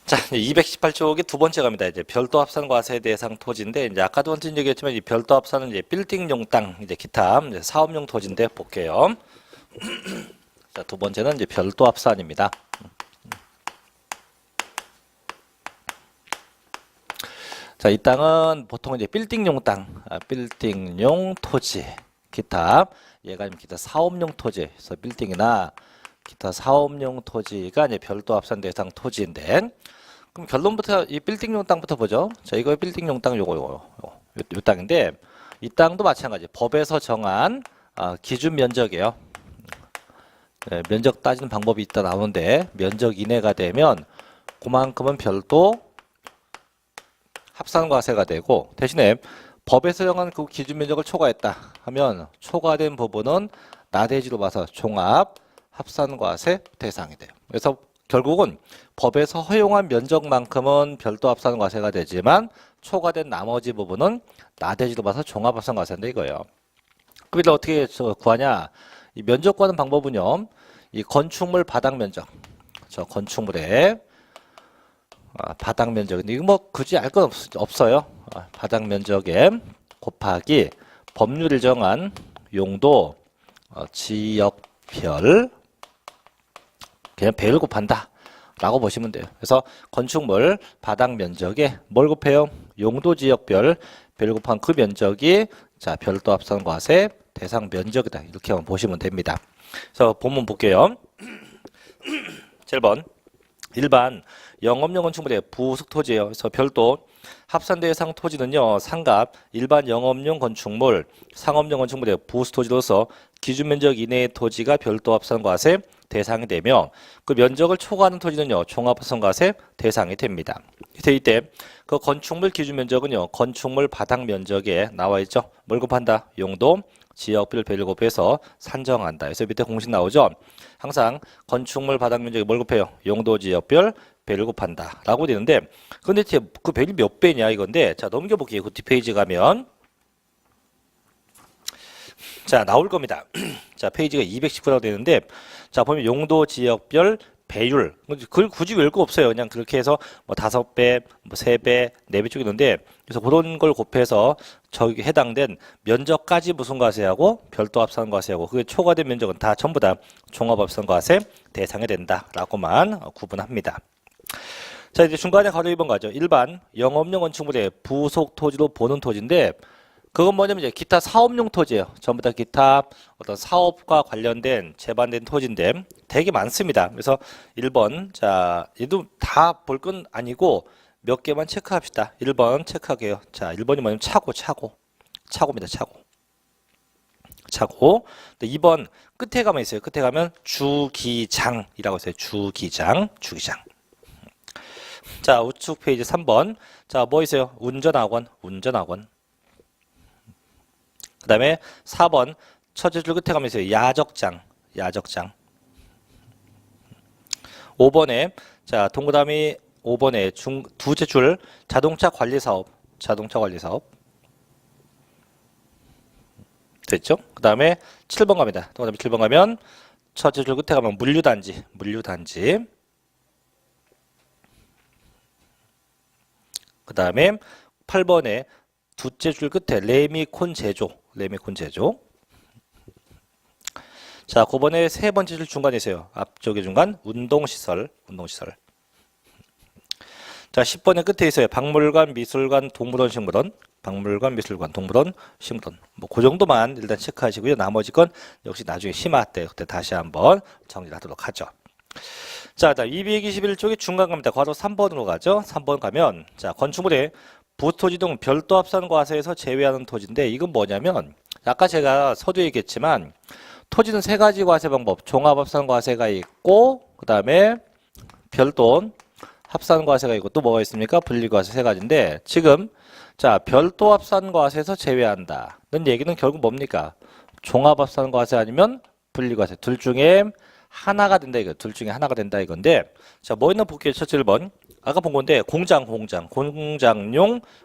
자, 218쪽의 두 번째 갑니다. 이제 별도 합산 과세 대상 토지인데, 이제 아까도 한번 얘기했지만, 이 별도 합산은 이제 빌딩용 땅, 이제 기타, 이제 사업용 토지인데 볼게요. 자, 두 번째는 이제 별도 합산입니다. 자, 이 땅은 보통 이제 빌딩용 땅, 빌딩용 토지, 기타, 얘가 아니면 기타 사업용 토지, 그래서 빌딩이나 기타 사업용 토지가 이제 별도 합산 대상 토지인데, 그럼 결론부터 이 빌딩용 땅부터 보죠. 자, 이거 빌딩용 땅 요 땅인데, 이 땅도 마찬가지. 법에서 정한 기준 면적이에요. 네, 면적 따지는 방법이 있다 나오는데, 면적 이내가 되면 그만큼은 별도 합산과세가 되고, 대신에 법에서 정한 그 기준 면적을 초과했다 하면 초과된 부분은 나대지로 봐서 종합 합산과세 대상이 돼요. 그래서 결국은 법에서 허용한 면적만큼은 별도 합산과세가 되지만 초과된 나머지 부분은 나대지로 봐서 종합 합산과세인데 이거예요. 그럼 이걸 어떻게 구하냐? 이 면적 구하는 방법은요. 이 건축물 바닥 면적, 저 건축물의 바닥 면적인데 이거 뭐 굳이 알 건 없어요. 바닥 면적에 곱하기 법률이 정한 용도 지역별 그냥 배를 곱한다 라고 보시면 돼요. 그래서 건축물 바닥 면적에 뭘 곱해요? 용도 지역별 배를 곱한 그 면적이 자 별도 합산과세 대상 면적이다 이렇게만 보시면 됩니다. 그래서 본문 볼게요. 7번 일반 영업용 건축물의 부속 토지예요. 그래서 별도 합산 대상 토지는요. 상갑 일반 영업용 건축물, 상업용 건축물의 부속 토지로서 기준 면적 이내의 토지가 별도 합산과세 대상이 되며 그 면적을 초과하는 토지는요. 종합 합산과세 대상이 됩니다. 그래서 이때 그 건축물 기준 면적은요. 건축물 바닥 면적에 나와 있죠. 뭘 곱한다? 용도 지역별 배를 곱해서 산정한다. 그래서 밑에 공식 나오죠. 항상 건축물 바닥 면적이 뭘 곱해요? 용도 지역별 배를 곱한다. 라고 되는데, 근데 그 배를 몇 배냐 이건데, 자, 넘겨볼게요. 그 뒷페이지 가면. 자, 나올 겁니다. 자, 페이지가 219라고 되는데, 자, 보면 용도 지역별 배율. 그걸 굳이 외울 거 없어요. 그냥 그렇게 해서 뭐 5배, 뭐 3배, 4배 쪽이 있는데, 그래서 그런 걸 곱해서 저기 해당된 면적까지 무슨 과세하고 별도 합산 과세하고 그게 초과된 면적은 다 전부 다 종합 합산 과세 대상이 된다라고만 구분합니다. 자, 이제 중간에 가로 2번 가죠. 일반 영업용 건축물의 부속 토지로 보는 토지인데 그건 뭐냐면 이제 기타 사업용 토지예요. 전부 다 기타 어떤 사업과 관련된 제반된 토지인데 되게 많습니다. 그래서 1번 자, 얘도 다 볼 건 아니고 몇 개만 체크합시다. 1번 체크하게요. 자, 1번이 뭐냐면 차고입니다. 차고. 2번 끝에 가면 있어요. 끝에 가면 주기장이라고 있어요. 주기장. 자, 우측 페이지 3번. 자, 뭐 있어요? 운전학원. 그 다음에 4번 첫째 줄 끝에 가면 있어요. 야적장. 5번에 자, 동그라미 5번에 두째 줄 자동차 관리 사업. 됐죠? 그 다음에 7번 갑니다. 동그라미 7번 가면 첫째 줄 끝에 가면 물류단지. 그 다음에 8번에 두째 줄 끝에 레미콘 제조. 자, 9번에 세 번째 줄 중간에 있어요. 앞쪽에 중간 운동시설. 자, 10번에 끝에 있어요. 박물관, 미술관, 동물원, 식물원. 뭐, 그 정도만 일단 체크하시고요. 나머지 건 역시 나중에 심화 때 그때 다시 한번 정리를 하도록 하죠. 자, 221쪽이 중간 갑니다. 괄호 3번으로 가죠. 3번 가면, 자, 건축물의 부토지 등 별도 합산 과세에서 제외하는 토지인데, 이건 뭐냐면, 아까 제가 서두에 얘기했지만, 토지는 세 가지 과세 방법, 종합 합산 과세가 있고, 그 다음에 별도 합산 과세가 있고, 또 뭐가 있습니까? 분리 과세 세 가지인데, 지금, 자, 별도 합산 과세에서 제외한다는 얘기는 결국 뭡니까? 종합 합산 과세 아니면 분리 과세. 둘 중에 하나가 된다 이건데, 자, 뭐 있나 볼게요. 첫째 1번. 아까 본 건데, 공장용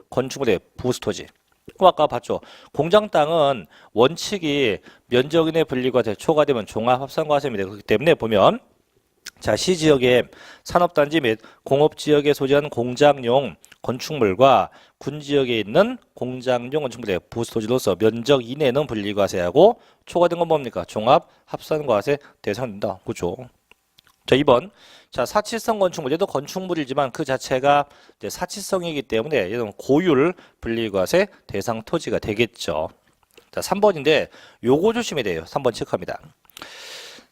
건축물의 부수토지. 아까 봤죠. 공장 땅은 원칙이 면적 이내 분리과세 초과되면 종합합산과세입니다. 그렇기 때문에 보면 자, 시지역의 산업단지 및 공업지역에 소재한 공장용 건축물과 군지역에 있는 공장용 건축물의 부수토지로서 면적 이내는 분리과세하고 초과된 건 뭡니까? 종합 합산과세 대상된다. 그죠? 자, 2번. 자, 사치성 건축물. 얘도 건축물이지만 그 자체가 이제 사치성이기 때문에 얘는 고율 분리과세 대상 토지가 되겠죠. 자, 3번인데 요거 조심해야 돼요. 3번 체크합니다.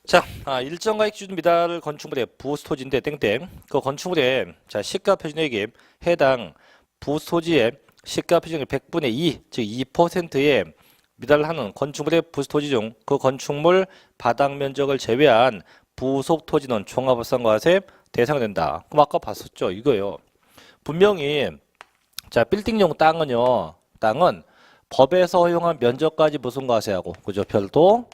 자, 일정가액 기준 미달 건축물의 부수토지인데 땡땡. 그 건축물의 자, 시가 표준액이 해당 부수토지의 시가 표준액 100분의 2, 즉 2%에 미달하는 건축물의 부수토지 중 그 건축물 바닥 면적을 제외한 부속 토지는 종합합산과세 대상이 된다. 그럼 아까 봤었죠? 이거요. 분명히 자, 빌딩용 땅은요. 땅은 법에서 허용한 면적까지 무슨 과세하고 그죠? 별도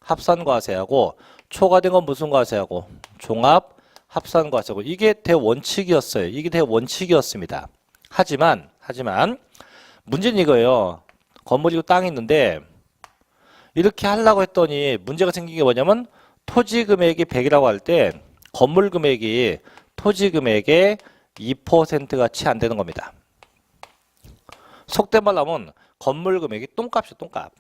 합산과세하고 초과된 건 무슨 과세하고 종합 합산과세하고 이게 대원칙이었어요. 이게 대원칙이었습니다. 하지만 문제는 이거예요. 건물이고 땅이 있는데 이렇게 하려고 했더니 문제가 생긴 게 뭐냐면 토지 금액이 100이라고 할 때 건물 금액이 토지 금액의 2%가 채 안 되는 겁니다. 속된 말로 하면 건물 금액이 똥값이죠, 똥값.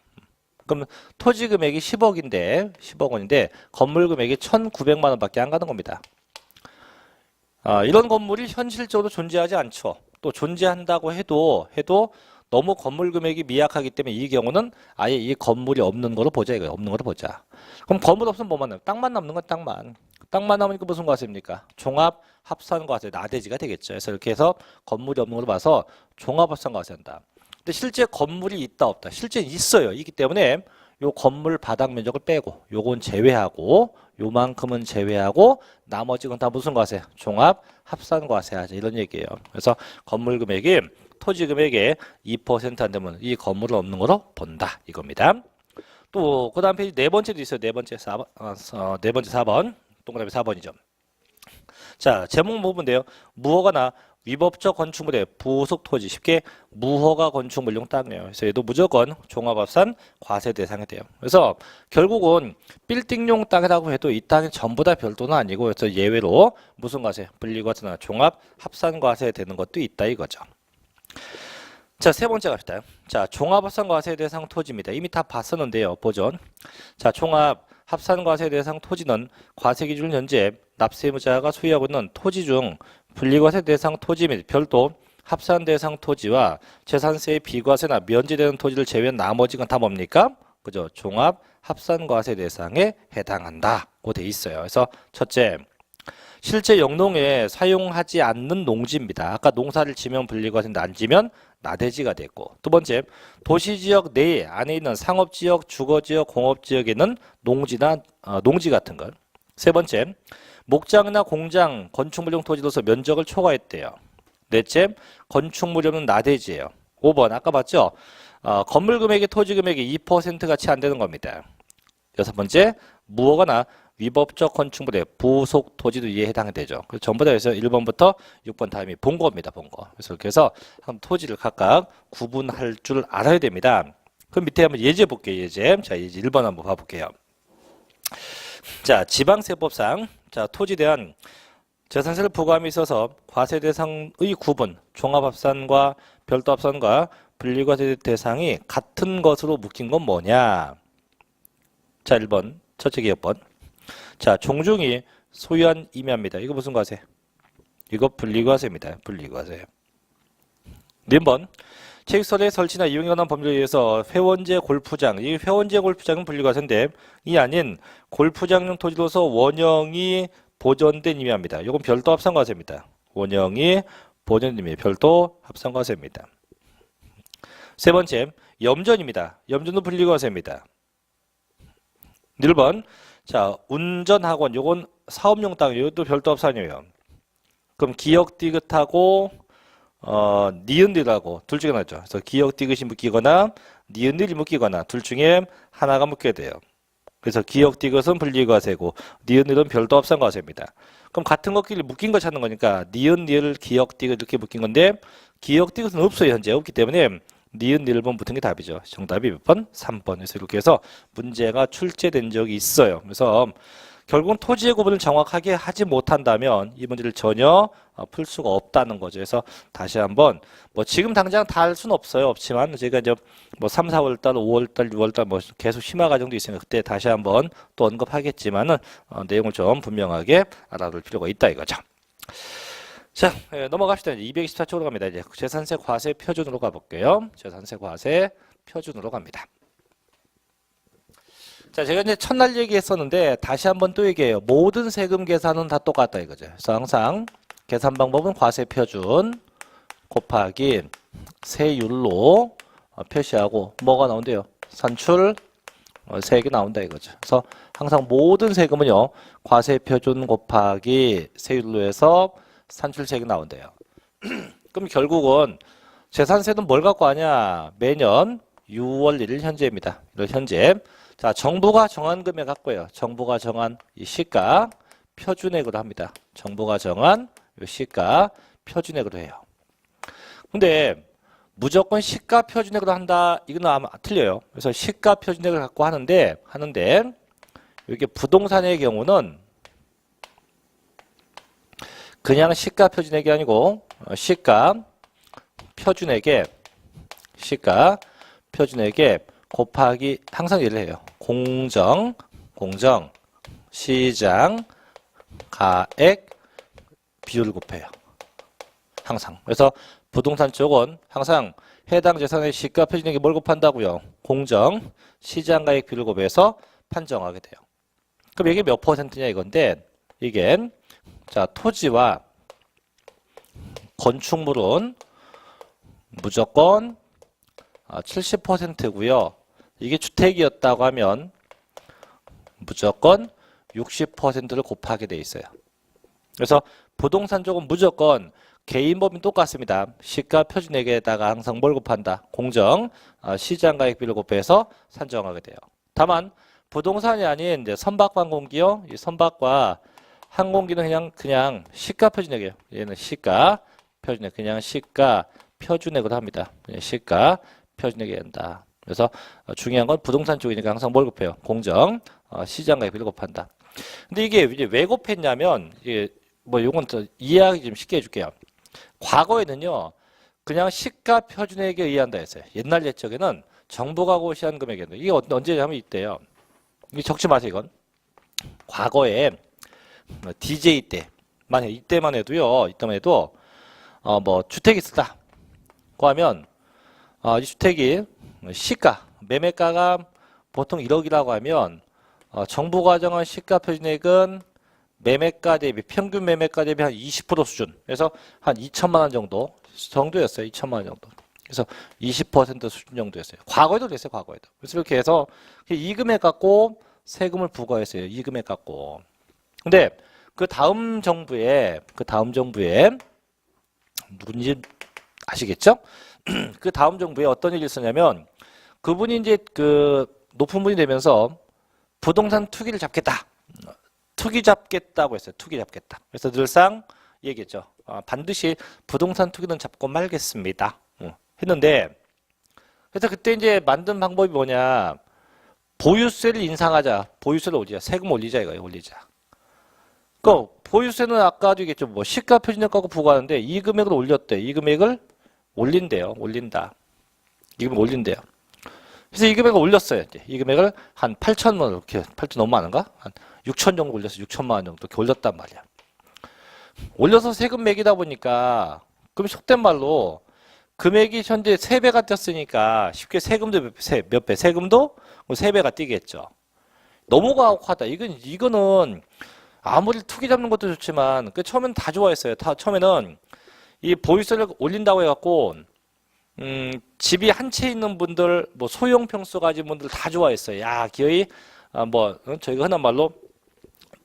그럼 토지 금액이 10억 원인데 건물 금액이 1,900만 원밖에 안 가는 겁니다. 이런 건물이 현실적으로 존재하지 않죠. 또 존재한다고 해도 너무 건물 금액이 미약하기 때문에 이 경우는 아예 이 건물이 없는 거로 보자 이거예요. 없는 거로 보자. 그럼 건물 없으면 뭐만 남아요? 땅만 남는 건 땅만. 땅만 남으니까 무슨 과세입니까? 종합 합산과세 나대지가 되겠죠. 그래서 이렇게 해서 건물이 없는 걸로 봐서 종합 합산과세한다. 근데 실제 건물이 있다 없다. 실제는 있어요. 있기 때문에 요 건물 바닥 면적을 빼고 요건 제외하고 요만큼은 제외하고 나머지 건 다 무슨 과세? 종합 합산 과세하자 이런 얘기예요. 그래서 건물 금액이 토지 금액의 2% 안 되면 이 건물은 없는 거로 본다 이겁니다. 또 그다음 페이지 네 번째도 있어요. 네 번째 4번. 네 번째 4번. 동그라미 4번이죠. 자, 제목 부분인데요. 무허가나 위법적 건축물의 부속 토지, 쉽게 무허가 건축물용 땅이에요. 그래서 얘도 무조건 종합합산 과세 대상이 돼요. 그래서 결국은 빌딩용 땅이라고 해도 이 땅이 전부 다 별도는 아니고 그래서 예외로 무슨 과세? 분리과세나 종합합산 과세 되는 것도 있다 이거죠. 자, 세 번째 갑시다. 자, 종합합산 과세 대상 토지입니다. 이미 다 봤었는데요. 보존. 자, 종합 합산과세 대상 토지는 과세 기준을 현재 납세의무자가 소유하고 있는 토지 중 분리과세 대상 토지 및 별도 합산 대상 토지와 재산세의 비과세나 면제되는 토지를 제외한 나머지 건 다 뭡니까? 그죠? 종합 합산과세 대상에 해당한다고 돼 있어요. 그래서 첫째, 실제 영농에 사용하지 않는 농지입니다. 아까 농사를 지면 분리과세인데 안 지면 나대지가 됐고, 두 번째, 도시지역 내에 안에 있는 상업지역, 주거지역, 공업지역에는 농지나 농지 같은 것. 세 번째, 목장이나 공장, 건축물용 토지로서 면적을 초과했대요. 넷째, 건축물이 없는 나대지예요. 5번 아까 봤죠? 건물 금액이 토지 금액이 2%가 채 안 되는 겁니다. 여섯 번째, 무허가나 위법적 건축물의 부속 토지도 이에 해당이 되죠. 그래서 전부 다 해서 1번부터 6번 다음이 본거입니다. 본거. 그래서 이렇게 해서 한 토지를 각각 구분할 줄 알아야 됩니다. 그럼 밑에 한번 예제 볼게요. 예제. 자, 예제 1번 한번 봐볼게요. 자, 지방세법상 자, 토지에 대한 재산세를 부과함에 있어서 과세 대상의 구분, 종합합산과 별도합산과 분리과세 대상이 같은 것으로 묶인 건 뭐냐? 자, 1번. 첫째 기억번. 자, 종중이 소유한 임야입니다. 이거 무슨 과세? 이거 분리과세입니다. 분리과세. 4번. 체육설의 설치나 이용에 관한 법률에 의해서 회원제 골프장, 이 회원제 골프장은 분리과세인데 이 아닌 골프장용 토지로서 원형이 보존된 임야입니다. 이건 별도 합산과세입니다. 원형이 보존된 임야, 별도 합산과세입니다. 세 번째, 염전입니다. 염전도 분리과세입니다. 1번. 자, 운전학원, 요건 사업용 땅, 이것도 별도 합산이에요. 그럼 기역 디귿하고 니은디귿하고 둘 중에 하나죠. 그래서 기역 디귿이 묶이거나 니은디귿이 묶이거나 둘 중에 하나가 묶여야 돼요. 그래서 기역 디귿은 분리과세고 니은디귿은 별도 합산과세입니다. 그럼 같은 것끼리 묶인 거 찾는 거니까 니은, 니을, 기역 디귿 이렇게 묶인 건데 기역 디귿은 없어요. 현재 없기 때문에 니은, 니을번 붙은 게 답이죠. 정답이 몇 번? 3번. 그래서 이렇게 해서 문제가 출제된 적이 있어요. 그래서 결국은 토지의 구분을 정확하게 하지 못한다면 이 문제를 전혀 풀 수가 없다는 거죠. 그래서 다시 한번 뭐 지금 당장 다 할 수는 없어요. 없지만 제가 이제 뭐 3, 4월 달, 5월 달, 6월 달 뭐 계속 심화 과정도 있으니까 그때 다시 한번 또 언급하겠지만은 내용을 좀 분명하게 알아둘 필요가 있다 이거죠. 자, 넘어갑시다. 이제 224쪽으로 갑니다. 이제 재산세 과세 표준으로 가볼게요. 재산세 과세 표준으로 갑니다. 자, 제가 이제 첫날 얘기했었는데 다시 한번 또 얘기해요. 모든 세금 계산은 다 똑같다 이거죠. 그래서 항상 계산 방법은 과세 표준 곱하기 세율로 표시하고 뭐가 나온대요? 산출 세액이 나온다 이거죠. 그래서 항상 모든 세금은요. 과세 표준 곱하기 세율로 해서 산출 세액이 나온대요. 그럼 결국은 재산세는 뭘 갖고 하냐? 매년 6월 1일 현재입니다. 1월 현재. 자, 정부가 정한 금액 갖고요. 정부가 정한 이 시가 표준액으로 합니다. 정부가 정한 이 시가 표준액으로 해요. 근데 무조건 시가 표준액으로 한다. 이건 아마 틀려요. 그래서 시가 표준액을 갖고 하는데 이게 부동산의 경우는 그냥 시가 표준액이 아니고 시가 표준액에 곱하기 항상 얘를 해요. 공정, 시장, 가액, 비율을 곱해요. 항상. 그래서 부동산 쪽은 항상 해당 재산의 시가 표준액이 뭘 곱한다고요? 공정, 시장, 가액, 비율을 곱해서 판정하게 돼요. 그럼 이게 몇 퍼센트냐 이건데 이게 자 토지와 건축물은 무조건 70%고요. 이게 주택이었다고 하면 무조건 60%를 곱하게 돼 있어요. 그래서 부동산 쪽은 무조건 개인 법인 똑같습니다. 시가 표준액에다가 항상 뭘 곱한다? 공정, 시장 가액 비율을 곱해서 산정하게 돼요. 다만 부동산이 아닌 이제 선박과 항공기요. 이 선박과 항공기는 그냥 시가 표준액이에요. 얘는 시가 표준액, 그냥 시가 표준액으로 합니다. 시가 표준액이 된다. 그래서 중요한 건 부동산 쪽이니까 항상 뭘 곱해요? 공정, 시장 가액 비율을 곱한다. 근데 이게 이제 왜 곱했냐면 이게 뭐 요건 또 이해하기 좀 쉽게 해줄게요. 과거에는요, 그냥 시가 표준액에 의한다 했어요. 옛날 옛적에는 정부가 고시한 금액이었는데 이게 언제냐면 이때요. 이게 적지 마세요, 이건. 과거에 DJ 때, 만약 이때만 해도 뭐 주택이 있었다고 하면 이 주택이 시가, 매매가가 보통 1억이라고 하면 정부가 정한 시가 표준액은 매매가 대비, 평균 매매가 대비 한 20% 수준. 그래서 한 2천만 원 정도였어요. 2천만 원 정도. 그래서 20% 수준 정도였어요. 과거에도 그랬어요. 과거에도. 그래서 이렇게 해서 이 금액 갖고 세금을 부과했어요. 이 금액 갖고. 근데 그 다음 정부에 누군지 아시겠죠? 그 다음 정부에 어떤 일이 있었냐면 그분이 이제 그 높은 분이 되면서 부동산 투기를 잡겠다. 투기 잡겠다고 했어요. 투기 잡겠다. 그래서 늘상 얘기했죠. 반드시 부동산 투기는 잡고 말겠습니다. 했는데 그래서 그때 이제 만든 방법이 뭐냐? 보유세를 인상하자. 보유세를 올리자. 세금 올리자 이거예요. 올리자. 그 보유세는 아까도 얘기했죠. 뭐 시가 표준액 갖고 부과하는데 이 금액을 올렸대. 이 금액을 올린대요. 올린다. 이 금액 올린대요. 그래서 이 금액을 올렸어요. 이제 이 금액을 한 8천만 원 이렇게 8천 너무 많은가? 한 6천 정도 올렸어. 6천만 원 정도 이렇게 올렸단 말이야. 올려서 세금 매기다 보니까 그럼 속된 말로 금액이 현재 3배가 뛰었으니까 쉽게 세금도 몇 배? 세금도 3배가 뛰겠죠. 너무 가혹하다. 이거는 아무리 투기 잡는 것도 좋지만 처음에는 다 좋아했어요. 처음에는 이 보유세를 올린다고 해갖고 집이 한 채 있는 분들, 뭐 소형 평수 가진 분들 다 좋아했어요. 야, 기어이 저희가 흔한 말로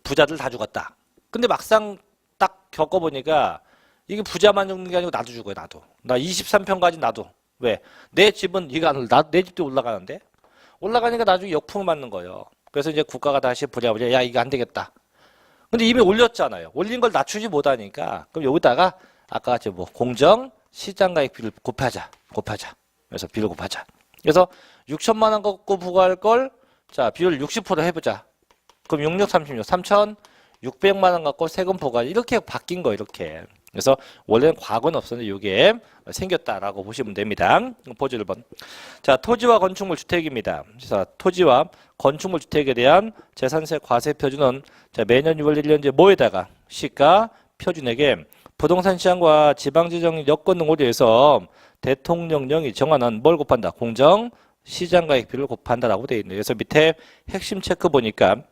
부자들 다 죽었다. 근데 막상 딱 겪어보니까 이게 부자만 죽는 게 아니고 나도 죽어요. 나도. 나 23평 가진 나도. 왜? 내 집은 내 집도 올라가는데 올라가니까 나중에 역풍을 맞는 거예요. 그래서 이제 국가가 다시 부랴부랴 야 이거 안 되겠다. 근데 이미 올렸잖아요. 올린 걸 낮추지 못하니까 그럼 여기다가 아까 같이 뭐 공정 시장가액 비율을 곱하자. 그래서 비율을 곱하자. 그래서 6천만 원 갖고 부과할 걸 자 비율 60% 해보자. 그럼 6636, 3,600만 원 갖고 세금 부과 이렇게 바뀐 거 이렇게. 그래서 원래는 과거는 없었는데 이게 생겼다라고 보시면 됩니다. 보조 1번. 자, 토지와 건축물 주택입니다. 그래서 토지와 건축물 주택에 대한 재산세 과세 표준은 자, 매년 6월 1일째 뭐에다가 시가 표준에게 부동산 시장과 지방지정 여건 등을 고려해서 대통령령이 정하는 뭘 곱한다? 공정 시장가액비를 곱한다라고 되어 있네요. 그래서 밑에 핵심 체크 보니까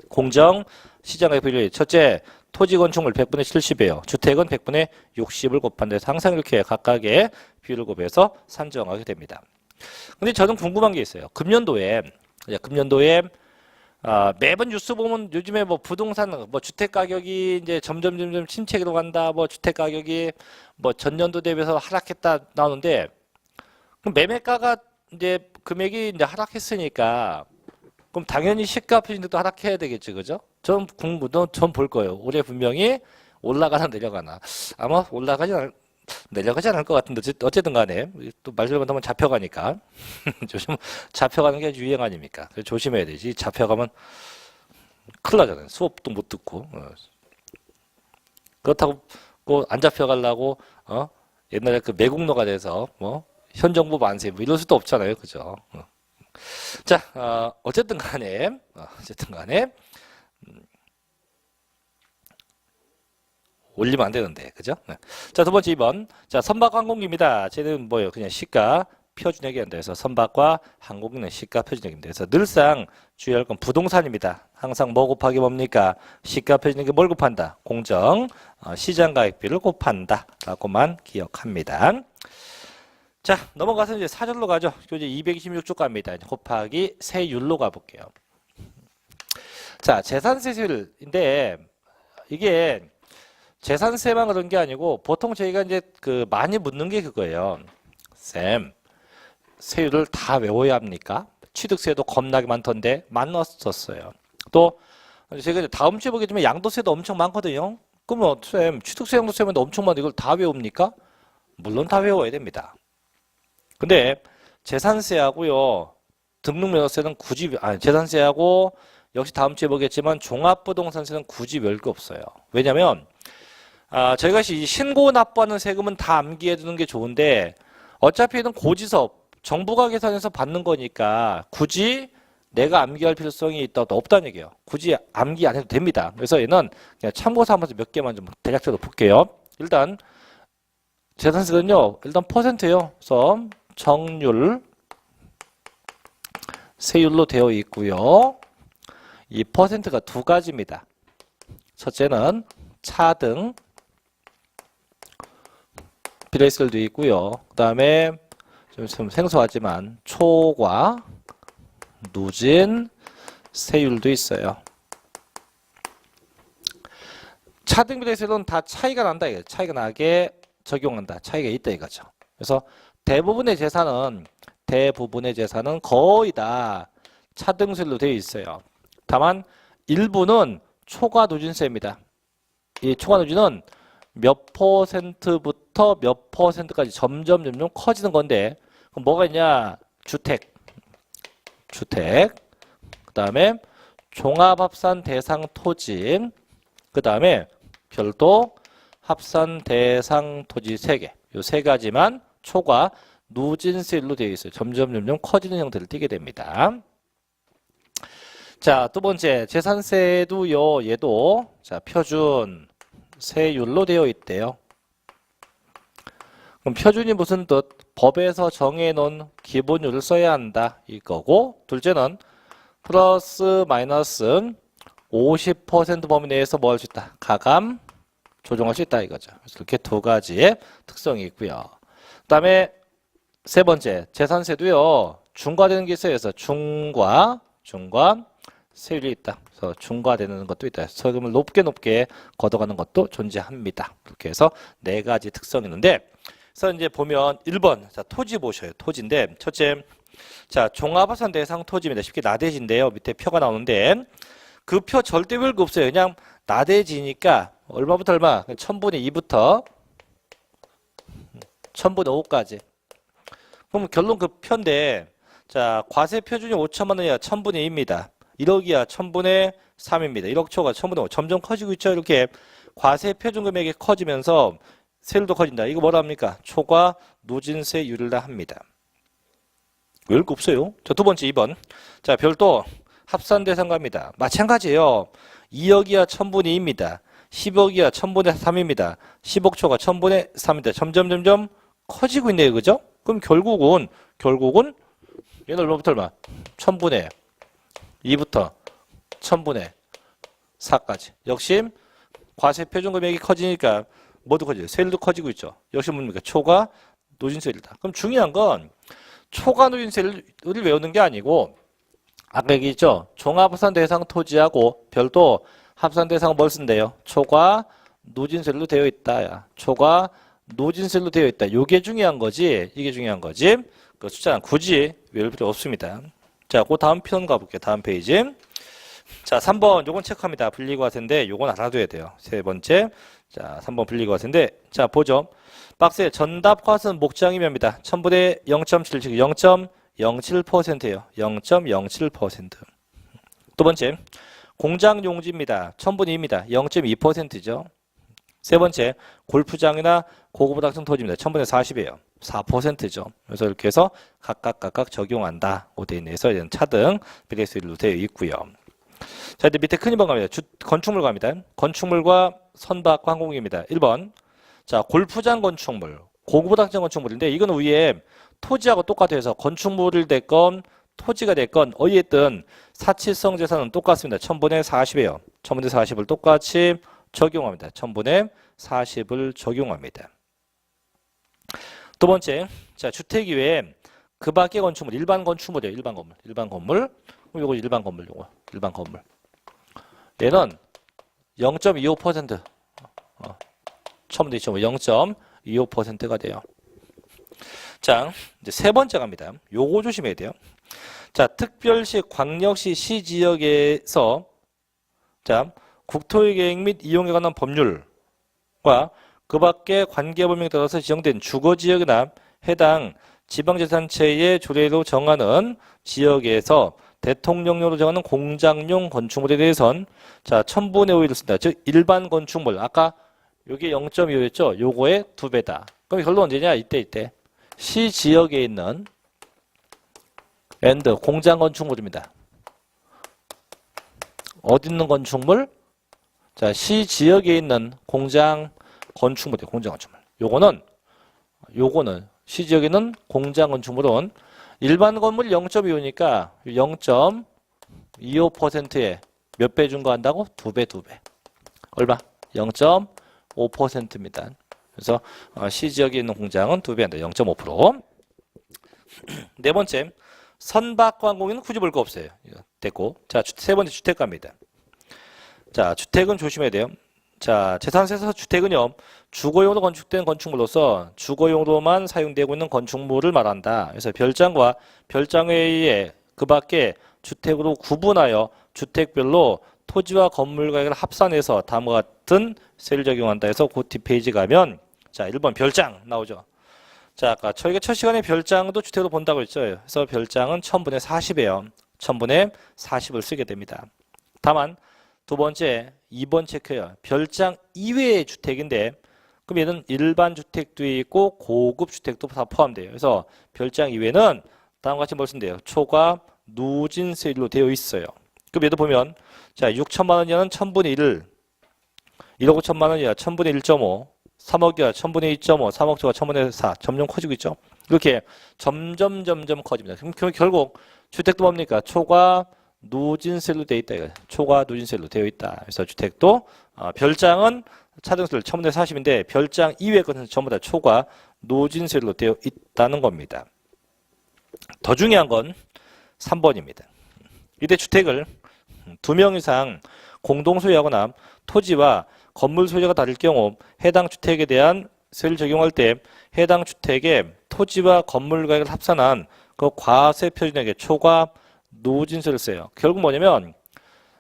공정 시장가액비율이 첫째 토지 건축물 100분의 70이에요. 주택은 100분의 60을 곱한다 해서 항상 이렇게 각각의 비율을 곱해서 산정하게 됩니다. 근데 저는 궁금한 게 있어요. 금년도에 매번 뉴스 보면 요즘에 뭐 부동산 뭐 주택 가격이 이제 점점 침체기로 간다. 뭐 주택 가격이 뭐 전년도 대비해서 하락했다 나오는데 그럼 매매가가 이제 금액이 이제 하락했으니까 그럼 당연히 시가 표준도 하락해야 되겠죠, 그죠? 전 볼 거예요. 올해 분명히 올라가나 내려가나. 아마 내려가지 않을 것 같은데 어쨌든 간에 또 말들만 하면 잡혀가니까 요즘 잡혀가는 게 유행 아닙니까? 그래서 조심해야 되지. 잡혀가면 큰일 나잖아요. 수업도 못 듣고. 그렇다고 안 잡혀가려고 옛날에 그 매국노가 돼서 뭐 현 정부 만세 뭐 이럴 수도 없잖아요, 그죠? 자, 어쨌든 간에 올리면 안 되는데, 그죠? 네. 자, 두 번째 2번. 자, 선박 항공기입니다. 쟤는 뭐예요? 그냥 시가 표준액이 한다 해서 선박과 항공기는 시가 표준액입니다. 그래서 늘상 주의할 건 부동산입니다. 항상 뭐 곱하기 뭡니까? 시가 표준액이 뭘 곱한다? 공정 시장가액비를 곱한다. 라고만 기억합니다. 자, 넘어가서 이제 4절로 가죠. 교재 226쪽 갑니다. 곱하기 세율로 가볼게요. 자, 재산세율인데 이게 재산세만 그런 게 아니고 보통 저희가 이제 그 많이 묻는 게 그거예요. 쌤, 세율을 다 외워야 합니까? 취득세도 겁나게 많던데 많았었어요. 또 제가 이제 다음 주에 보게 되면 양도세도 엄청 많거든요. 그러면 쌤, 취득세 양도세만 엄청 많은데 이걸 다 외웁니까? 물론 다 외워야 됩니다. 근데 재산세하고요, 등록면허세는 굳이 재산세하고 역시 다음 주에 보겠지만 종합부동산세는 굳이 별 게 없어요. 왜냐면 저희가 신고 납부하는 세금은 다 암기해 두는 게 좋은데 어차피는 고지서 정부가 계산해서 받는 거니까 굳이 내가 암기할 필요성이 있다도 없다는 얘기예요. 굳이 암기 안 해도 됩니다. 그래서 얘는 그냥 참고 삼아서 몇 개만 좀 대략적으로 볼게요. 일단 재산세는요, 일단 퍼센트예요. 그래서 정률 세율로 되어 있고요. 이 퍼센트가 두 가지입니다. 첫째는 차등 비례세율도 있고요. 그 다음에 좀 생소하지만 초과 누진 세율도 있어요. 차등 비례세율은 다 차이가 난다 이거죠. 차이가 나게 적용한다. 차이가 있다 이거죠. 그래서 대부분의 재산은 거의 다 차등세율로 되어 있어요. 다만 일부는 초과 누진세입니다. 이 초과 누진은 몇 퍼센트부터 몇 퍼센트까지 점점 커지는 건데 그럼 뭐가 있냐? 주택, 그 다음에 종합합산 대상 토지, 그 다음에 별도 합산 대상 토지 3개. 이 3가지만 초과 누진세율로 되어 있어요. 점점 커지는 형태를 띠게 됩니다. 자, 두 번째 재산세도요. 얘도 자, 표준 세율로 되어 있대요. 그럼 표준이 무슨 뜻? 법에서 정해놓은 기본율을 써야 한다 이거고, 둘째는 플러스 마이너스 50% 범위 내에서 뭐 할 수 있다? 가감 조정할 수 있다 이거죠. 그래서 이렇게 두 가지의 특성이 있고요. 그 다음에 세 번째 재산세도요. 중과되는 게 있어요. 그래서 중과 세율이 있다. 그래서 중과되는 것도 있다. 세금을 높게 걷어가는 것도 존재합니다. 이렇게 해서 네 가지 특성이 있는데, 그래서 이제 보면 1번 자, 토지 보셔요. 토지인데 첫째 자, 종합합산 대상 토지입니다. 쉽게 나대지인데요. 밑에 표가 나오는데 그 표 절대 별거 없어요. 그냥 나대지니까 얼마부터 얼마? 1000분의 2부터 1000분의 5까지. 그럼 결론 그 표인데 자, 과세 표준이 5천만 원이야. 1000분의 2입니다. 1억이야 1000분의 3입니다. 1억 초가 1000분의 5. 점점 커지고 있죠. 이렇게 과세 표준금액이 커지면서 세율도 커진다. 이거 뭐라 합니까? 초과 누진세율이라 합니다. 왜 이렇게 없어요? 자, 두 번째 2번. 자, 별도 합산 대상가입니다. 마찬가지예요. 2억이야 1000분의 2입니다. 10억이야 1000분의 3입니다. 10억 초가 1000분의 3입니다. 점점 커지고 있네요. 그죠? 그럼 결국은 얘는 얼마부터 얼마? 1000분의 2부터 1000분의 4까지. 역시 과세 표준금액이 커지니까 뭐도 커져요? 세율도 커지고 있죠. 역시 뭡니까? 초과 누진세율이다. 그럼 중요한 건 초과 누진세율을 외우는 게 아니고 아까 얘기했죠. 종합합산 대상 토지하고 별도 합산 대상은 뭘 쓴대요? 초과 누진세율로 되어 있다. 야. 초과 누진세율로 되어 있다. 이게 중요한 거지. 이게 중요한 거지. 그 숫자는 굳이 외울 필요 없습니다. 자, 그 다음 편 가볼게요. 다음 페이지. 자, 3번 요건 체크합니다. 분리과세인데 요건 알아둬야 돼요. 세 번째. 자, 3번 분리과세인데 자, 보죠. 박스에 전답과세는 목장이면입니다. 1000분의 0.7, 즉 0.07%예요. 0.07%. 두 번째. 공장용지입니다. 1000분의 2입니다. 0.2%죠. 세 번째, 골프장이나 고급 학생 토지입니다. 1000분의 40이에요. 4%죠. 그래서 이렇게 해서 각각 적용한다. 오대에 내서 차등 비례세율로 되어 있고요. 자, 이제 밑에 큰 2번 갑니다. 건축물 갑니다. 건축물과 선박 항공기입니다. 1번. 자, 골프장 건축물, 고급 학생 건축물인데 이건 위에 토지하고 똑같아요. 그래서 건축물을 됐건 토지가 됐건 어디에든 사치성 재산은 똑같습니다. 1000분의 40이에요. 1000분의 40을 똑같이 적용합니다. 1000분의 40을 적용합니다. 두 번째, 자, 주택 이외에 그 밖의 건축물, 일반 건축물이에요. 일반 건물. 요거 일반 건물, 일반 건물. 얘는 0.25%. 1000분의 0.25%가 돼요. 자, 이제 세 번째 갑니다. 요거 조심해야 돼요. 자, 특별시, 광역시, 시지역에서 자, 국토의 계획 및 이용에 관한 법률과 그 밖의 관계법령에 따라서 지정된 주거지역이나 해당 지방자치단체의 조례로 정하는 지역에서 대통령령으로 정하는 공장용 건축물에 대해선 자, 1000분의 5를 쓴다. 즉 일반 건축물. 아까 요게 0.25였죠? 요거의 2배다. 그럼 결론 언제냐? 이때. 시지역에 있는 엔드 공장 건축물입니다. 어디 있는 건축물? 자, 시지역에 있는 공장 건축물이에요. 공장 건축물. 요거는 시지역에 있는 공장 건축물은 일반 건물 0.25니까 0.25%에 몇 배 준거한다고? 2배. 얼마? 0.5%입니다. 그래서 시지역에 있는 공장은 2배 한다. 0.5%. 네 번째, 선박과 항공기는 굳이 볼 거 없어요. 됐고. 자, 세 번째 주택가입니다. 자, 주택은 조심해야 돼요. 자, 재산세에서 주택은요, 주거용으로 건축된 건축물로서 주거용으로만 사용되고 있는 건축물을 말한다. 그래서 별장과 별장 외에 그 밖에 주택으로 구분하여 주택별로 토지와 건물 가격을 합산해서 다음과 같은 세를 적용한다 해서 그 뒷페이지 가면 자, 1번 별장 나오죠. 자, 아까 저희가 첫 시간에 별장도 주택으로 본다고 했죠. 그래서 별장은 1000분의 40이에요. 1000분의 40을 쓰게 됩니다. 다만 두 번째 2번 체크해요. 별장 이외의 주택인데 그럼 얘는 일반 주택도 있고 고급 주택도 다 포함돼요. 그래서 별장 이외는 다음과 같이 뭘 쓴대요. 초과 누진세율로 되어 있어요. 그럼 얘도 보면 자, 6천만 원이면 1000분의 1을 1억 5천만 원이야 1000분의 1.5 3억이야 1000분의 2.5 3억 초가 1000분의 4 점점 커지고 있죠. 이렇게 점점 커집니다. 그럼 결국 주택도 뭡니까? 초과 누진세율로 되어 있다. 초과 누진세율로 되어 있다. 그래서 주택도 별장은 차등세율 1000분의 40인데 별장 이외의 것은 전부 다 초과 누진세율로 되어 있다는 겁니다. 더 중요한 건 3번입니다. 이때 주택을 2명 이상 공동 소유하거나 토지와 건물 소유자가 다를 경우 해당 주택에 대한 세를 적용할 때 해당 주택의 토지와 건물 가격을 합산한 그 과세 표준액의 초과 누진세를 써요. 결국 뭐냐면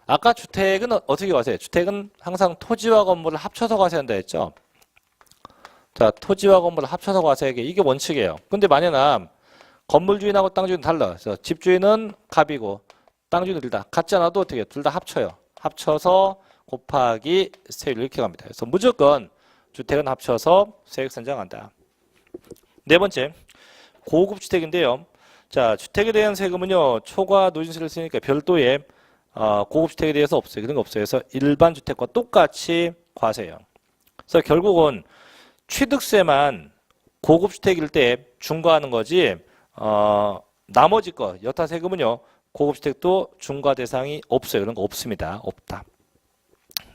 아까 주택은 어떻게 과세해요? 주택은 항상 토지와 건물을 합쳐서 과세한다 했죠. 자, 토지와 건물을 합쳐서 과세하게 이게 원칙이에요. 근데 만약에 건물 주인하고 땅 주인은 달라. 그래서 집 주인은 갑이고 땅 중에 둘 다. 같지 않아도 어떻게 둘 다 합쳐요. 합쳐서 곱하기 세율 이렇게 갑니다. 그래서 무조건 주택은 합쳐서 세액 산정한다. 네 번째, 고급 주택인데요. 자, 주택에 대한 세금은요, 초과 누진세를 쓰니까 별도의 고급 주택에 대해서 없어요. 그런 거 없어요. 그래서 일반 주택과 똑같이 과세해요. 그래서 결국은 취득세만 고급 주택일 때 중과하는 거지, 나머지 거, 여타 세금은요, 고급 주택도 중과 대상이 없어요. 그런 거 없습니다. 없다.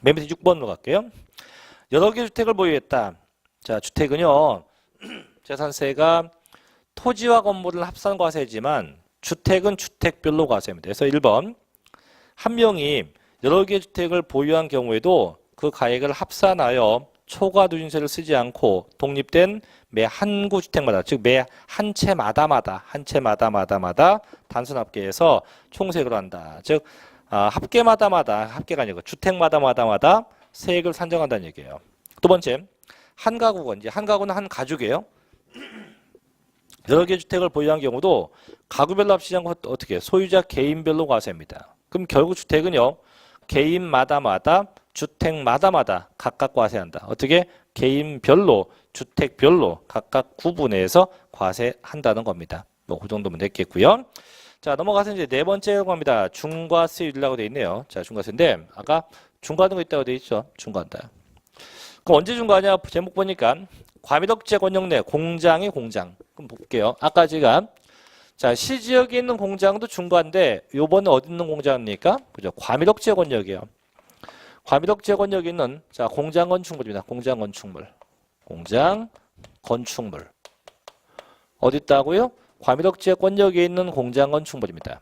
맨 밑에 6번으로 갈게요. 여러 개 주택을 보유했다. 자, 주택은요, 재산세가 토지와 건물을 합산 과세지만 주택은 주택별로 과세입니다. 그래서 1번, 한 명이 여러 개 주택을 보유한 경우에도 그 가액을 합산하여 초과 누진세를 쓰지 않고 독립된 매 한 구 주택마다, 즉 매 한 채마다 단순 합계해서 총세액을 한다. 즉 합계가 아니고 주택마다 세액을 산정한다는 얘기예요. 두 번째, 한 가구가 이제 한 가구는 한 가족이에요. 여러 개 주택을 보유한 경우도 가구별로 합치지 않고 어떻게 소유자 개인별로 과세입니다. 그럼 결국 주택은요, 개인마다 주택마다 각각 과세한다. 어떻게? 개인별로 주택별로 각각 구분해서 과세한다는 겁니다. 뭐 그 정도면 됐겠고요. 자, 넘어가서 이제 네 번째로 갑니다. 중과세율이라고 되어 있네요. 자, 중과세인데 아까 중과하는 거 있다고 되어 있죠. 중과한다. 그럼 언제 중과하냐? 제목 보니까 과미덕재 권역 내 공장이 공장. 그럼 볼게요. 아까 제가 자, 시지역에 있는 공장도 중과인데 요번에 어디 있는 공장입니까? 그죠? 과미덕재 권역이에요. 과미덕재 권역에 있는 자, 공장 건축물입니다. 공장 건축물. 어디 있다고요? 과미덕재 권역에 있는 공장 건축물입니다.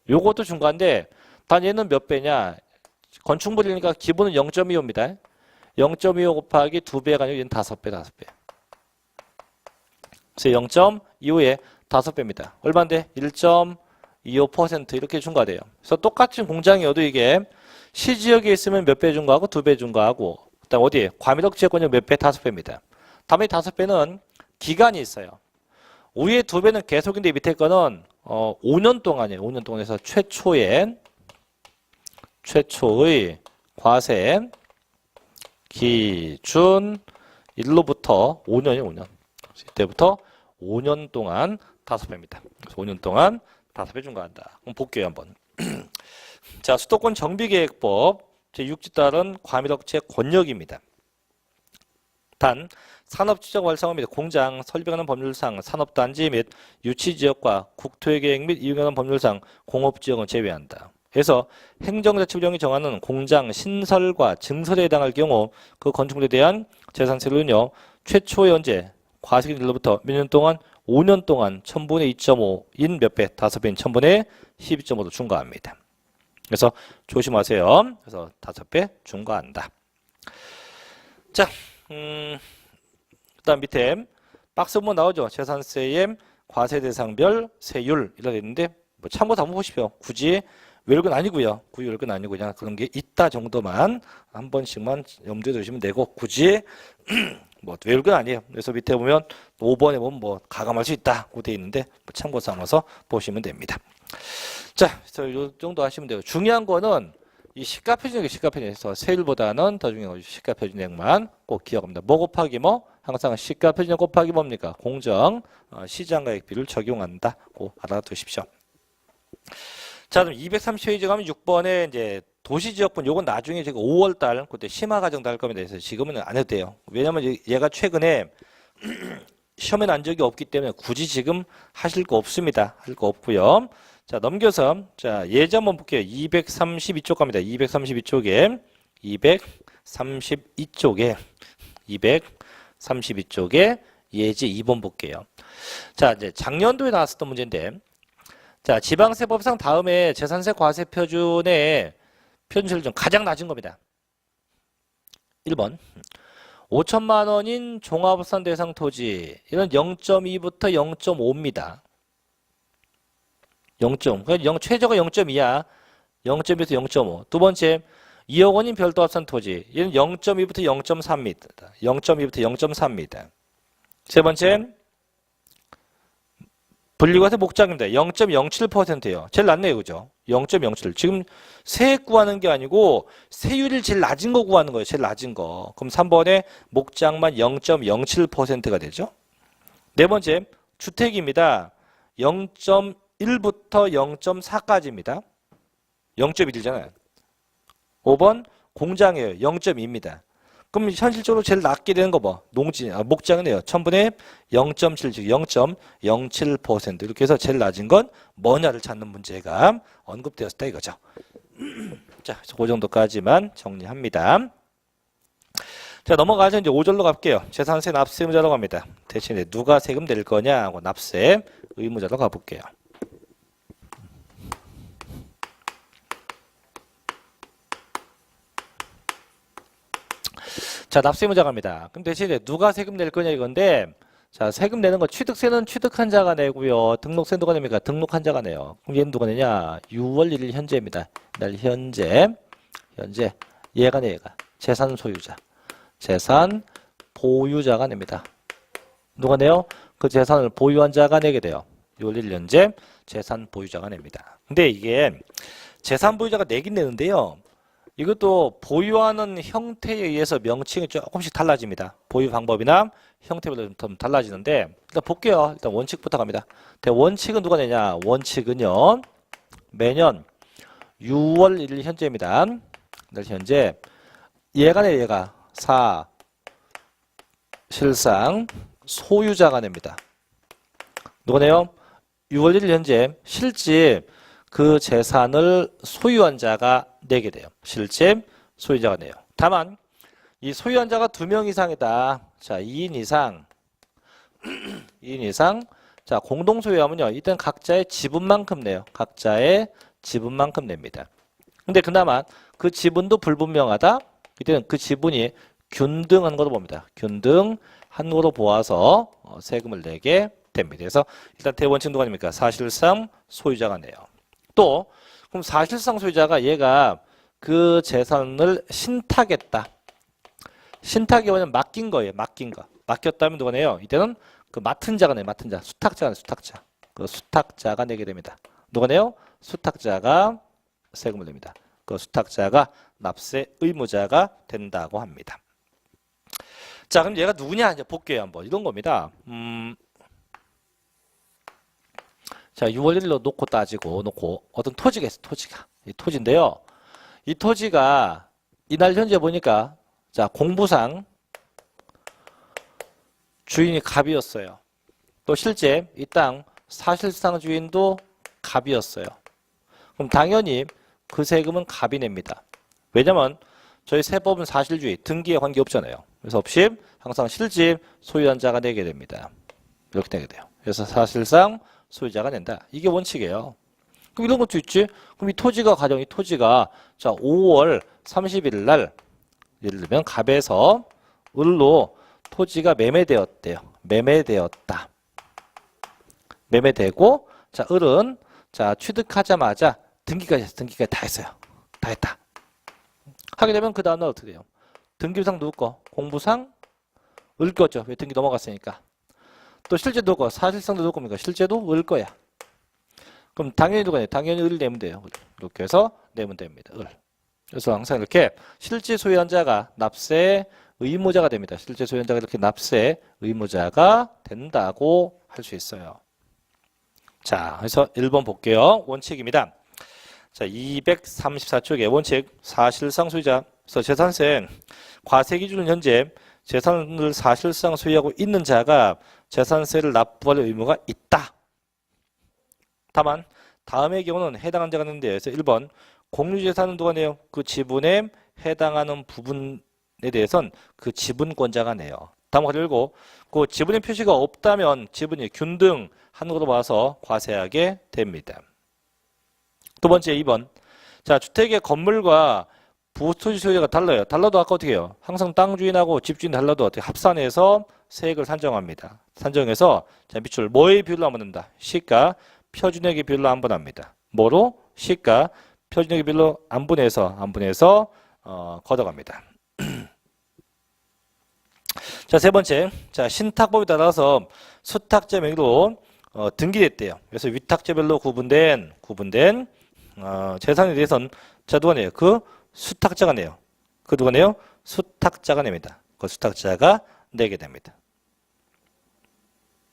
요것도 중과인데 단 얘는 몇 배냐? 건축물이니까 기본은 0.25입니다. 0.25 곱하기 2배가 아니고 얘는 5배. 그래서 0.25에 5배입니다. 얼마인데? 1.25% 이렇게 중과돼요. 그래서 똑같은 공장이어도 이게 시지역에 있으면 몇 배 중과하고 2배 중과하고 그다음 어디에? 과미덕재 권역 몇 배? 5배입니다. 다음에 5배는 기간이 있어요. 위에 2배는 계속인데 밑에 거는 5년 동안이에요. 5년 동안에서 최초의 과세 기준 일로부터 5년이에요. 5년. 이때부터 5년 동안 5배입니다. 그래서 5년 동안 5배 중과한다. 그럼 볼게요 한번. 자, 수도권 정비계획법 제6지 따른 과미덕재 권역입니다. 단 산업지적 활성화 및 공장 설립에 관한 법률상 산업단지 및 유치지역과 국토계획 및 이용에 관한 법률상 공업지역은 제외한다. 그래서 행정자치부령이 정하는 공장 신설과 증설에 해당할 경우 그 건축물에 대한 재산세를요, 최초의 언제 과세일로부터 몇 년 동안? 5년 동안 1000분의 2.5인 몇 배? 5배인 1000분의 12.5로 중과합니다. 그래서 조심하세요. 그래서 5배 중과한다. 자, 그다음 밑에 박스 보면 나오죠. 재산세의 과세 대상별 세율 이렇게 있는데 뭐 참고서 한번 보십시오. 굳이 외울건 아니고요. 그냥 그런 게 있다 정도만 한 번씩만 염두에 두시면 되고 굳이 뭐 외울 건 아니에요. 그래서 밑에 보면 5번에 보면 뭐 가감할 수 있다고 되어 있는데 뭐 참고 삼아서 보시면 됩니다. 자, 그래서 이 정도 하시면 돼요. 중요한 거는 이 시가표준액에서 세율보다는 더 중요한 거죠. 시가표준액만 꼭 기억합니다. 뭐 곱하기 뭐? 항상 시가표준액 곱하기 뭡니까? 공정 시장가액비를 적용한다고 알아두십시오. 자, 그럼 230페이지 가면 6번에 이제 도시지역분 요건 나중에 제가 5월달 그때 심화 과정도 할 겁니다. 그래서 지금은 안 해도 돼요. 왜냐면 얘가 최근에 시험에 난 적이 없기 때문에 굳이 지금 하실 거 없습니다. 할 거 없고요. 자, 넘겨서 자, 예제 한번 볼게요. 232쪽 갑니다. 232쪽에 예제 2번 볼게요. 자, 이제 작년도에 나왔었던 문제인데 자, 지방세법상 다음에 재산세 과세 표준의 표준세율 중 가장 낮은 겁니다. 1번 5천만 원인 종합부산 대상 토지 이건 0.2부터 0.5입니다. 0.5 그러니까 최저가 0.2야. 0.2부터 0.5. 두 번째 2억 원인 별도 합산 토지 얘는 0.2부터 0.3입니다. 0.2부터 0.3입니다. 세 번째 분리과세 목장입니다. 0.07%예요. 제일 낮네요. 그죠? 0.07. 지금 세액 구하는 게 아니고 세율이 제일 낮은 거 구하는 거예요. 제일 낮은 거. 그럼 3번에 목장만 0.07%가 되죠. 네 번째, 주택입니다. 0.1부터 0.4까지입니다. 0.1이잖아요. 5번 공장이에요. 0.2입니다. 그럼 현실적으로 제일 낮게 되는 거 뭐? 목장이네요. 1000분의 0.7, 즉 0.07%. 이렇게 해서 제일 낮은 건 뭐냐를 찾는 문제가 언급되었다 이거죠. 자, 그 정도까지만 정리합니다. 자, 넘어가서 이제 5절로 갈게요. 재산세 납세 의무자로 갑니다. 대신에 누가 세금 낼 거냐 하고 납세 의무자로 가볼게요. 자, 납세 의무자 갑니다. 그럼 대신에 누가 세금 낼 거냐 이건데, 자, 세금 내는 거 취득세는 취득한 자가 내고요. 등록세는 누가 냅니까? 등록한 자가 내요. 그럼 얘는 누가 내냐? 6월 1일 현재입니다. 날 현재 얘가 내 얘가 재산 소유자, 재산 보유자가 냅니다. 누가 내요? 그 재산을 보유한 자가 내게 돼요. 6월 1일 현재 재산 보유자가 냅니다. 근데 이게 재산 보유자가 내긴 내는데요. 이것도 보유하는 형태에 의해서 명칭이 조금씩 달라집니다. 보유 방법이나 형태별로 좀 달라지는데 일단 볼게요. 일단 원칙부터 갑니다. 원칙은 누가 내냐? 원칙은요. 매년 6월 1일 현재입니다. 현재 얘가 내 얘가 사실상 소유자가 냅니다. 누가 내요? 6월 1일 현재 실제 그 재산을 소유한 자가 내게 돼요. 실제 소유자가 내요. 다만 이 소유한 자가 2명 이상이다. 자, 2인 이상 2인 이상 자, 공동 소유하면요. 이때는 각자의 지분만큼 내요. 각자의 지분만큼 냅니다. 근데 그나마 그 지분도 불분명하다. 이때는 그 지분이 균등한 거로 봅니다. 균등한 거로 보아서 세금을 내게 됩니다. 그래서 일단 대원칙 누가 냅니까? 사실상 소유자가 내요. 또 그럼 사실상 소유자가 얘가 그 재산을 신탁했다. 신탁이 뭐냐면 맡긴 거예요. 맡긴 거. 맡겼다면 누가 내요? 이때는 그 맡은 자가 내요. 맡은 자. 수탁자가 내요. 수탁자. 그 수탁자가 내게 됩니다. 누가 내요? 수탁자가 세금을 냅니다. 그 수탁자가 납세 의무자가 된다고 합니다. 자, 그럼 얘가 누구냐? 이제 볼게요. 한번. 이런 겁니다. 자, 6월 1일로 놓고 어떤 토지가 있어. 토지가. 이 토지인데요. 이 토지가 이날 현재 보니까 자, 공부상 주인이 갑이었어요. 또 실제 이 땅 사실상 주인도 갑이었어요. 그럼 당연히 그 세금은 갑이 냅니다. 왜냐면 저희 세법은 사실주의, 등기에 관계없잖아요. 그래서 없이 항상 실집 소유한 자가 내게 됩니다. 이렇게 내게 돼요. 그래서 사실상 소유자가 낸다. 이게 원칙이에요. 그럼 이런 것도 있지. 그럼 이 토지가 이 토지가 자 5월 31일 날 예를 들면 갑에서 을로 토지가 매매되었대요. 매매되었다. 매매되고 자 을은 자 취득하자마자 등기까지 다 했어요. 다 했다. 하게 되면 그 다음날 어떻게 돼요? 등기부상 누구 거? 공부상 을 거죠. 왜 등기 넘어갔으니까. 또 실제도 거, 사실상도 누구 겁니까? 실제도 을 거야. 그럼 당연히 누가 내? 당연히 을 내면 돼요. 이렇게 해서 내면 됩니다. 을. 그래서 항상 이렇게 실제 소유한 자가 납세 의무자가 됩니다. 실제 소유한 자가 이렇게 납세 의무자가 된다고 할 수 있어요. 자, 그래서 1번 볼게요. 원칙입니다. 자, 234쪽에 원칙 사실상 소유자. 그래서 재산세 과세 기준은 현재 재산을 사실상 소유하고 있는 자가 재산세를 납부할 의무가 있다. 다만 다음의 경우는 해당한 자가 있는데 그래서 1번 공유재산은 누가 내요? 그 지분에 해당하는 부분에 대해서는 그 지분권자가 내요. 다음 가지고 그 지분의 표시가 없다면 지분이 균등한 것으로 봐서 과세하게 됩니다. 두 번째 2번. 자, 주택의 건물과 부토지 소유자가 달라요. 달라도 아까 어떻게 해요? 항상 땅 주인하고 집주인 달라도 어떻게 합산해서 세액을 산정합니다. 산정해서 자, 밑줄 뭐의 비율로 안받는다? 시가 표준액의 비율로 안분합니다. 뭐로? 시가 표준액의 비율로 안분해서 걷어갑니다. 자, 세 번째. 자, 신탁법에 따라서 수탁자 명의로 등기됐대요. 그래서 위탁자별로 구분된 재산에 대해서는 자 누가 내요? 그 수탁자가 내요. 그 누가 내요? 수탁자가 냅니다. 그 수탁자가 내게 됩니다.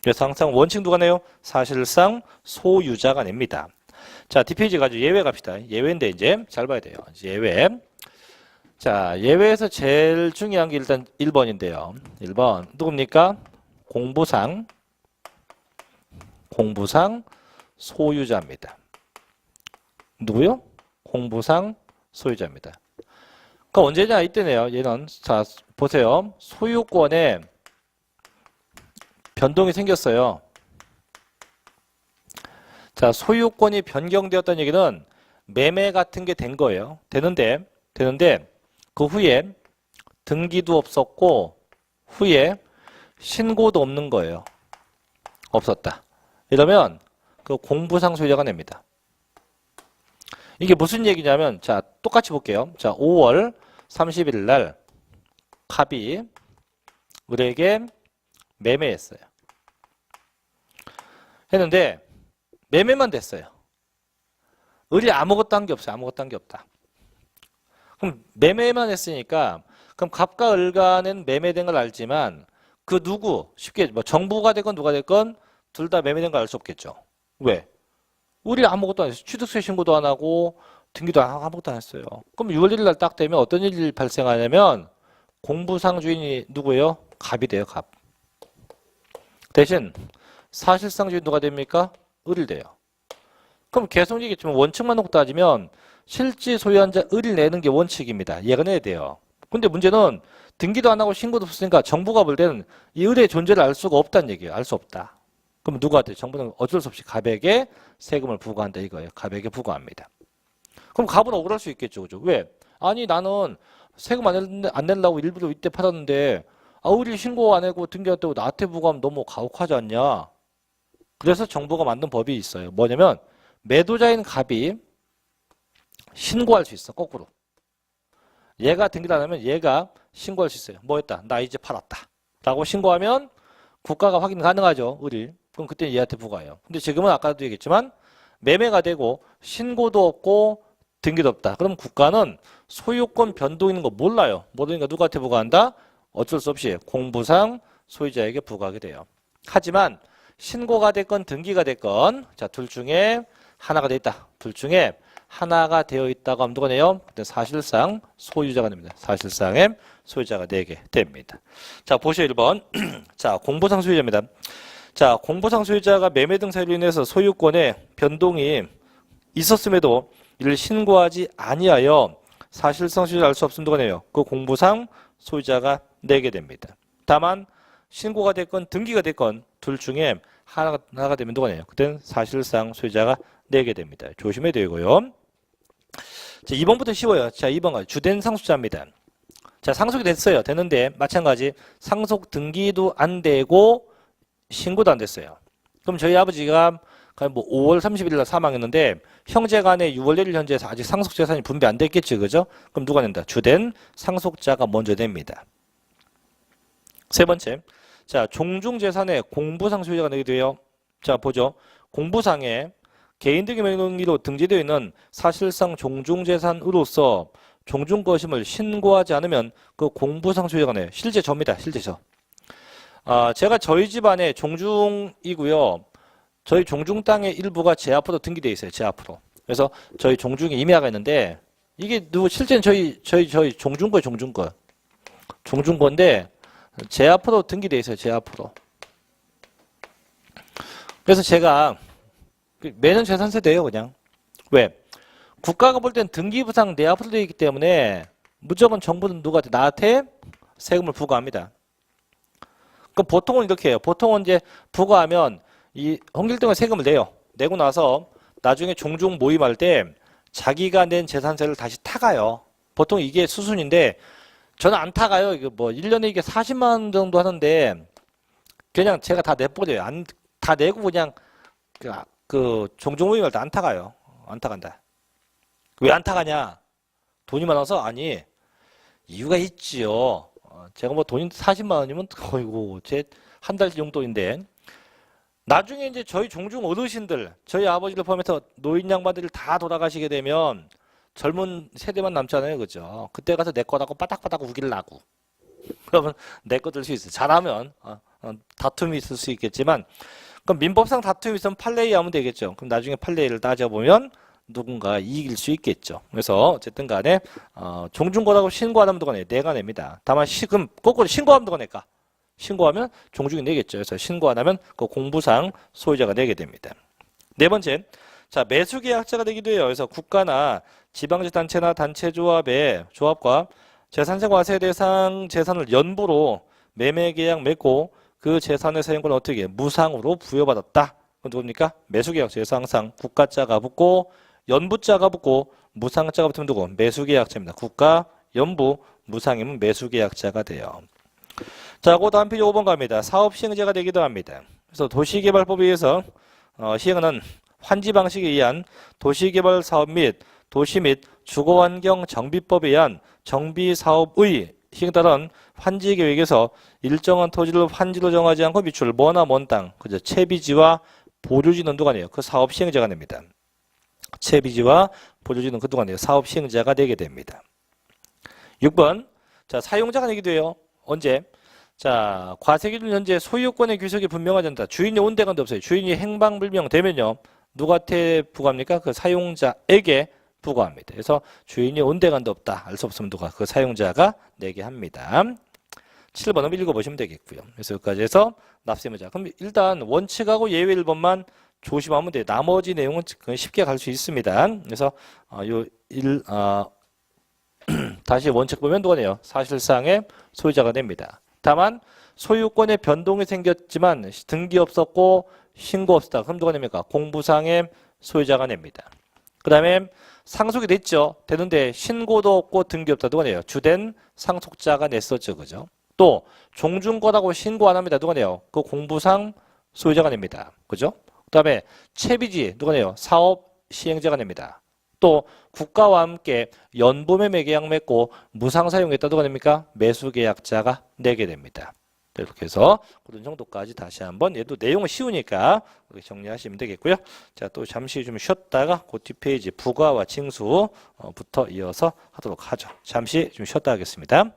그래서 항상 원칙 누가 내요? 사실상 소유자가 냅니다. 자, 뒷페이지 가지고 예외 갑시다. 예외인데 이제 잘 봐야 돼요. 예외. 자, 예외에서 제일 중요한 게 일단 1번인데요. 1번 누굽니까? 공부상 소유자입니다. 누구요? 공부상 소유자입니다. 그러니까 언제냐 이때네요. 얘는 자 보세요. 소유권에 변동이 생겼어요. 자, 소유권이 변경되었다는 얘기는 매매 같은 게 된 거예요. 되는데 그 후에 등기도 없었고 후에 신고도 없는 거예요. 없었다. 이러면 그 공부상 소유자가 냅니다. 이게 무슨 얘기냐면 자, 똑같이 볼게요. 자, 5월 30일 날 갑이 을에게 매매했어요. 했는데 매매만 됐어요. 을이 아무것도 한 게 없어요. 아무것도 한 게 없다. 그럼 매매만 했으니까 그럼 갑과 을 간은 매매된 걸 알지만 그 누구 쉽게 뭐 정부가 됐건 누가 됐건 둘 다 매매된 걸 알 수 없겠죠. 왜? 을이 아무것도 안 했어요. 취득세 신고도 안 하고 등기도 아무것도 안 했어요. 그럼 6월 1일 날 딱 되면 어떤 일이 발생하냐면 공부상 주인이 누구예요? 갑이 돼요. 갑. 대신 사실상 주인 누가 됩니까? 을이 돼요. 그럼 계속 얘기했지만 원칙만 놓고 따지면 실제 소유한 자 을이 내는 게 원칙입니다. 얘가 내야 돼요. 근데 문제는 등기도 안 하고 신고도 없으니까 정부가 볼 때는 이 을의 존재를 알 수가 없다는 얘기예요. 알 수 없다. 그럼 누구한테? 정부는 어쩔 수 없이 갑에게 세금을 부과한다 이거예요. 갑에게 부과합니다. 그럼 갑은 억울할 수 있겠죠. 그죠? 왜? 아니 나는 세금 안 내려고 일부러 이때 팔았는데 을이 신고 안 하고 등기 안 하고 나한테 부과하면 너무 가혹하지 않냐. 그래서 정부가 만든 법이 있어요. 뭐냐면 매도자인 갑이 신고할 수 있어. 거꾸로. 얘가 등기도 안 하면 얘가 신고할 수 있어요. 뭐 했다? 나 이제 팔았다. 라고 신고하면 국가가 확인 가능하죠. 을이. 그럼 그때 얘한테 부과해요. 근데 지금은 아까도 얘기했지만 매매가 되고 신고도 없고 등기도 없다. 그럼 국가는 소유권 변동 있는 거 몰라요. 모르니까 누구한테 부과한다? 어쩔 수 없이 공부상 소유자에게 부과하게 돼요. 하지만 신고가 됐건 등기가 됐건 자, 둘 중에 하나가 돼 있다. 둘 중에 하나가 되어 있다고 하면 누가 내요? 사실상 소유자가 됩니다. 사실상의 소유자가 내게 됩니다. 자, 보시오 1번. 자, 공부상 소유자입니다. 자, 공부상 소유자가 매매 등 사유로 인해서 소유권에 변동이 있었음에도 이를 신고하지 아니하여 사실상 소유자를 알 수 없으면 누가 내요? 그 공부상 소유자가 내게 됩니다. 다만 신고가 됐건 등기가 됐건 둘 중에 하나가 되면 누가 내요? 그때는 사실상 소유자가 내게 됩니다. 조심해야 되고요. 자, 2번부터 쉬워요. 자, 2번 주된 상속자입니다. 자, 상속이 됐어요. 되는데 마찬가지 상속 등기도 안 되고 신고도 안 됐어요. 그럼 저희 아버지가 뭐 5월 30일 날 사망했는데 형제간에 6월 1일 현재 아직 상속 재산이 분배 안 됐겠죠. 그죠? 그럼 누가 낸다? 주된 상속자가 먼저 냅니다. 세 번째. 자, 종중 재산에 공부상 소유자가 내게 돼요. 자, 보죠. 공부상에 개인 등기 명의로 등재되어 있는 사실상 종중재산으로서 종중거심을 신고하지 않으면 그 공부상 소유자가 내요. 실제 저입니다. 실제 저. 제가 저희 집안에 종중이고요. 저희 종중 땅의 일부가 제 앞으로 등기되어 있어요. 제 앞으로. 그래서 저희 종중에 임야가 있는데 이게 누구 실제는 저희 종중거예요. 종중거. 종중거인데 제 앞으로 등기되어 있어요. 제 앞으로. 그래서 제가 매년 재산세 돼요. 그냥. 왜? 국가가 볼 땐 등기부상 내 앞으로 되어 있기 때문에 무조건 정부는 누구한테? 나한테 세금을 부과합니다. 그럼 보통은 이렇게 해요. 보통은 이제 부과하면 이 홍길동에 세금을 내요. 내고 나서 나중에 종중 모임할 때 자기가 낸 재산세를 다시 타가요. 보통 이게 수순인데 저는 안 타가요. 이거 뭐 1년에 이게 40만 원 정도 하는데 그냥 제가 다 내버려요. 다 내고 그냥 그 종중 모임할 때 안 타가요. 안 타간다. 왜 안 타가냐? 돈이 많아서? 아니, 이유가 있지요. 제가 뭐 돈이 40만 원이면 어이구 제 한 달 용돈인데 나중에 이제 저희 종중 어르신들, 저희 아버지를 포함해서 노인 양반들이 다 돌아가시게 되면 젊은 세대만 남잖아요. 그죠? 그때 가서 내 거라고 바닥바닥 우길라고. 그러면 내 거 들 수 있어요. 잘하면 다툼이 있을 수 있겠지만 그럼 민법상 다툼이 있으면 판례위 하면 되겠죠. 그럼 나중에 판례위를 따져보면 누군가 이길 수 있겠죠. 그래서 어쨌든 간에 종중거라고 신고 안 하면 누가 내? 내가 냅니다. 다만 그럼 거꾸로 신고하면 누가 낼까? 신고하면 종중이 내겠죠. 그래서 신고 안 하면 그 공부상 소유자가 내게 됩니다. 네 번째, 자 매수계약자가 되기도 해요. 그래서 국가나 지방자치단체나 단체조합의 조합과 재산세과세 대상 재산을 연부로 매매계약 맺고 그 재산의 사용권을 어떻게 무상으로 부여받았다. 그건 누굽니까? 매수계약자에서 항상 국가자가 붙고 연부자가 붙고 무상자가 붙으면 누구? 매수계약자입니다. 국가, 연부, 무상이면 매수계약자가 돼요. 자, 그 다음 페이지 5번 갑니다. 사업시행자가 되기도 합니다. 그래서 도시개발법에 의해서 시행하는 환지 방식에 의한 도시개발 사업 및 도시 및 주거환경 정비법에 의한 정비사업의 시행에 따른 환지 계획에서 일정한 토지를 환지로 정하지 않고 비출 뭐나 먼 땅, 그죠? 채비지와 보류지는 누가 내요? 그 사업 시행자가 됩니다. 채비지와 보류지는 그 누가 내요? 사업 시행자가 되게 됩니다. 6번, 자 사용자가 되기도 해요. 언제? 자 과세기준 현재 소유권의 규석이 분명하지 않다. 주인이 온데간도 없어요. 주인이 행방불명되면요. 누구한테 부과합니까? 그 사용자에게 부과합니다. 그래서 주인이 온데간도 없다. 알 수 없으면 누가? 그 사용자가 내게 합니다. 7번 한번 읽어보시면 되겠고요. 그래서 여기까지 해서 납세의무자. 그럼 일단 원칙하고 예외 1번만 조심하면 돼요. 나머지 내용은 쉽게 갈 수 있습니다. 그래서 다시 원칙 보면 누가 돼요? 사실상의 소유자가 됩니다. 다만 소유권의 변동이 생겼지만 등기 없었고 신고 없었다. 그럼 누가 됩니까? 공부상의 소유자가 냅니다. 그 다음에 상속이 됐죠. 되는데 신고도 없고 등기 없다. 누가 내요? 주된 상속자가 냈었죠. 그죠? 또 종중거라고 신고 안 합니다. 누가 내요? 그 공부상 소유자가 냅니다. 그죠? 그 다음에 채비지 누가 내요? 사업 시행자가 냅니다. 또 국가와 함께 연보매매 계약 맺고 무상 사용했다. 누가 냅니까? 매수계약자가 내게 됩니다. 이렇게 해서 그런 정도까지 다시 한번 얘도 내용은 쉬우니까 이렇게 정리하시면 되겠고요. 자, 또 잠시 좀 쉬었다가 그 뒷페이지 부과와 징수부터 이어서 하도록 하죠. 잠시 좀 쉬었다 하겠습니다.